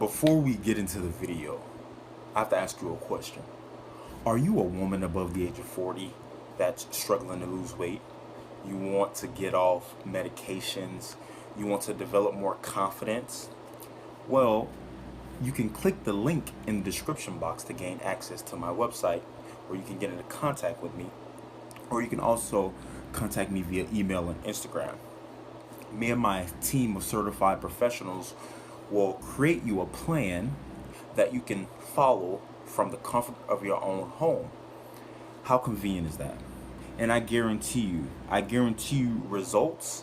Before we get into the video, I have to ask you a question. Are you a woman above the age of 40 that's struggling to lose weight? You want to get off medications? You want to develop more confidence? Well, you can click the link in the description box to gain access to my website, or you can get into contact with me, or you can also contact me via email and Instagram. Me and my team of certified professionals will create you a plan that you can follow from the comfort of your own home. How convenient is that? And I guarantee you results,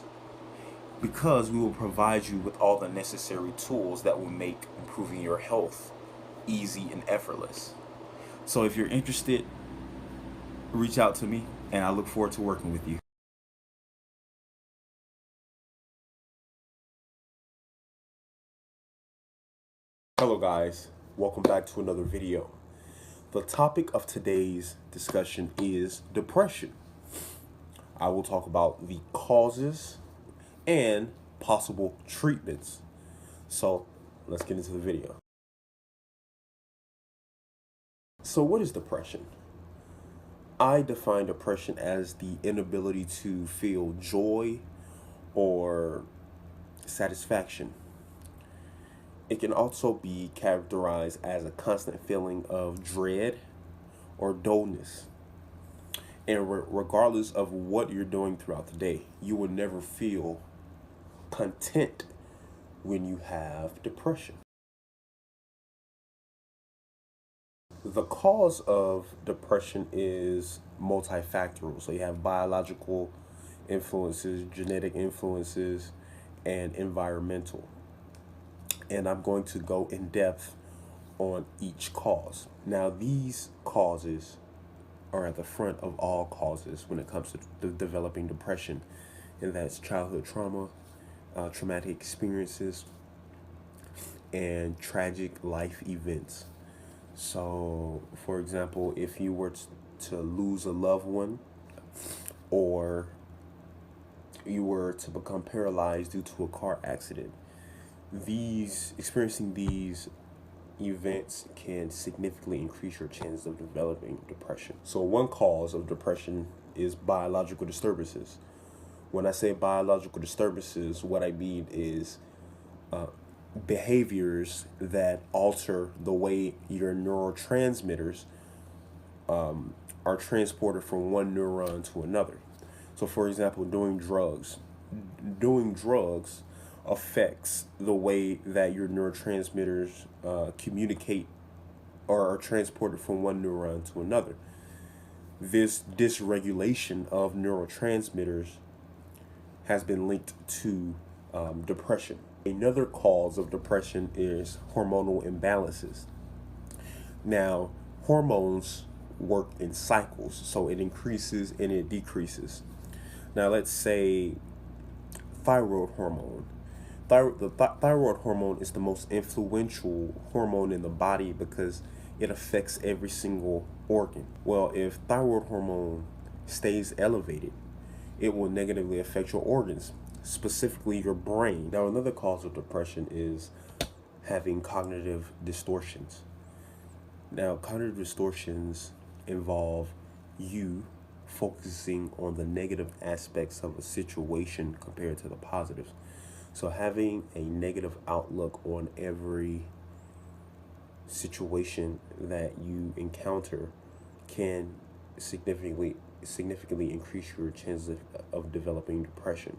because we will provide you with all the necessary tools that will make improving your health easy and effortless. So if you're interested, reach out to me and I look forward to working with you. Hello guys, welcome back to another video. The topic of today's discussion is depression. I will talk about the causes and possible treatments. So let's get into the video. So what is depression? I define depression as the inability to feel joy or satisfaction. It can also be characterized as a constant feeling of dread or dullness. And regardless of what you're doing throughout the day, you will never feel content when you have depression. The cause of depression is multifactorial. So you have biological influences, genetic influences, and environmental. And I'm going to go in depth on each cause. Now, these causes are at the front of all causes when it comes to developing depression, and that's childhood trauma, traumatic experiences, and tragic life events. So, for example, if you were to lose a loved one, or you were to become paralyzed due to a car accident, experiencing these events can significantly increase your chances of developing depression. So one cause of depression is biological disturbances. When I say biological disturbances, what I mean is behaviors that alter the way your neurotransmitters are transported from one neuron to another. So for example, doing drugs affects the way that your neurotransmitters communicate or are transported from one neuron to another. This dysregulation of neurotransmitters has been linked to depression. Another cause of depression is hormonal imbalances. Now, hormones work in cycles, so it increases and it decreases. Now, let's say thyroid hormone. The thyroid hormone is the most influential hormone in the body because it affects every single organ. Well, if thyroid hormone stays elevated, it will negatively affect your organs, specifically your brain. Now, another cause of depression is having cognitive distortions. Now, cognitive distortions involve you focusing on the negative aspects of a situation compared to the positives. So having a negative outlook on every situation that you encounter can significantly increase your chances of developing depression.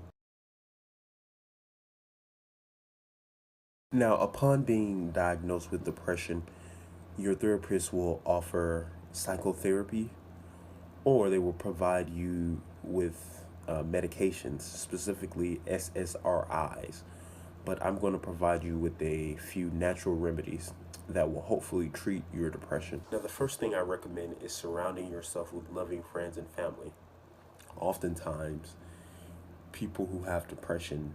Now, upon being diagnosed with depression, your therapist will offer psychotherapy, or they will provide you with medications, specifically SSRIs. But I'm going to provide you with a few natural remedies that will hopefully treat your depression. Now, the first thing I recommend is surrounding yourself with loving friends and family. Oftentimes, people who have depression,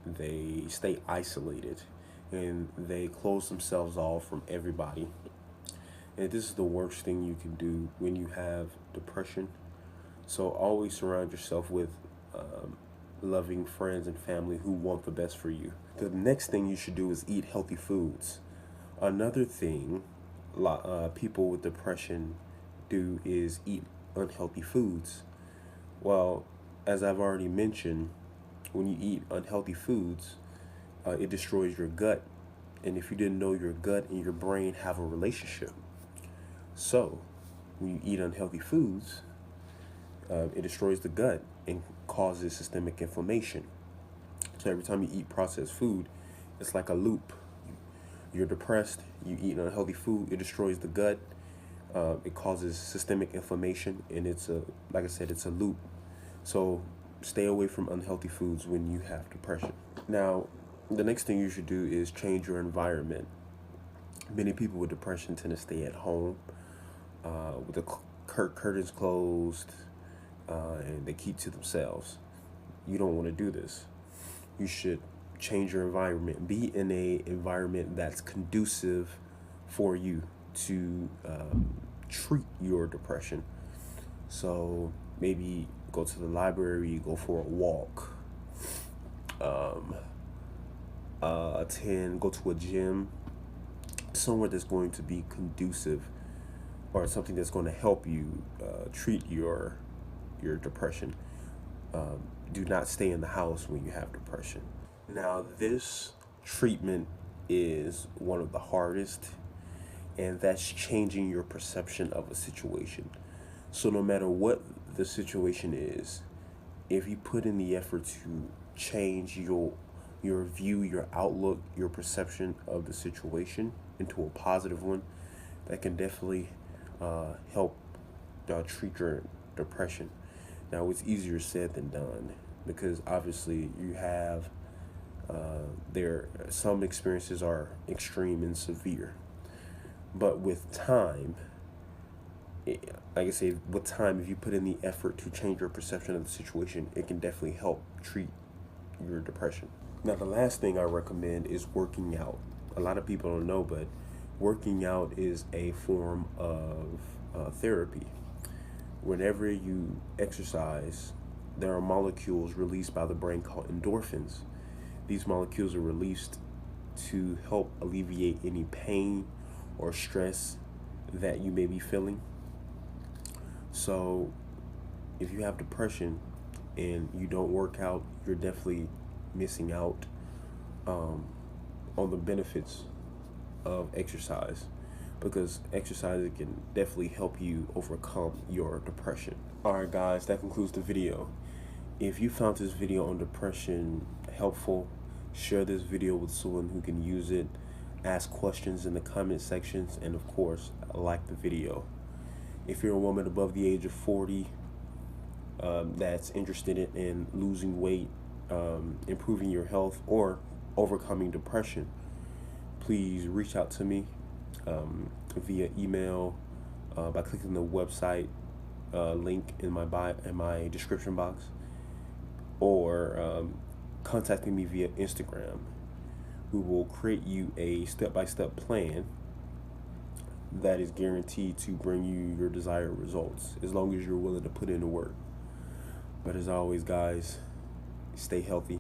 they stay isolated and they close themselves off from everybody. And this is the worst thing you can do when you have depression. So always surround yourself with loving friends and family who want the best for you. The next thing you should do is eat healthy foods. Another thing people with depression do is eat unhealthy foods. Well, as I've already mentioned, when you eat unhealthy foods, it destroys your gut. And if you didn't know, your gut and your brain have a relationship. So, when you eat unhealthy foods, it destroys the gut and causes systemic inflammation. So every time you eat processed food, it's like a loop. You're depressed, you eat unhealthy food, it destroys the gut, it causes systemic inflammation, and it's a, like I said, it's a loop. So stay away from unhealthy foods when you have depression. Now, the next thing you should do is change your environment. Many people with depression tend to stay at home with the curtains closed, and they keep to themselves. You don't want to do this. You should change your environment. Be in a environment that's conducive for you to treat your depression. So maybe go to the library, go for a walk, go to a gym, somewhere that's going to be conducive, or something that's going to help you treat your depression. Do not stay in the house when you have depression. Now, this treatment is one of the hardest, and that's changing your perception of a situation. So no matter what the situation is, if you put in the effort to change your view, your outlook, your perception of the situation into a positive one, that can definitely help treat your depression. Now, it's easier said than done, because obviously you have some experiences are extreme and severe, but with time, like I say, with time, if you put in the effort to change your perception of the situation, it can definitely help treat your depression. Now, the last thing I recommend is working out. A lot of people don't know, but working out is a form of therapy. Whenever you exercise, there are molecules released by the brain called endorphins. These molecules are released to help alleviate any pain or stress that you may be feeling. So if you have depression and you don't work out, you're definitely missing out on the benefits of exercise, because exercise can definitely help you overcome your depression. Alright guys, that concludes the video. If you found this video on depression helpful, share this video with someone who can use it, ask questions in the comment sections, and of course, like the video. If you're a woman above the age of 40 that's interested in losing weight, improving your health, or overcoming depression, please reach out to me via email, by clicking the website link in my description box, or contacting me via Instagram. We will create you a step-by-step plan that is guaranteed to bring you your desired results, as long as you're willing to put in the work. But as always, guys, stay healthy.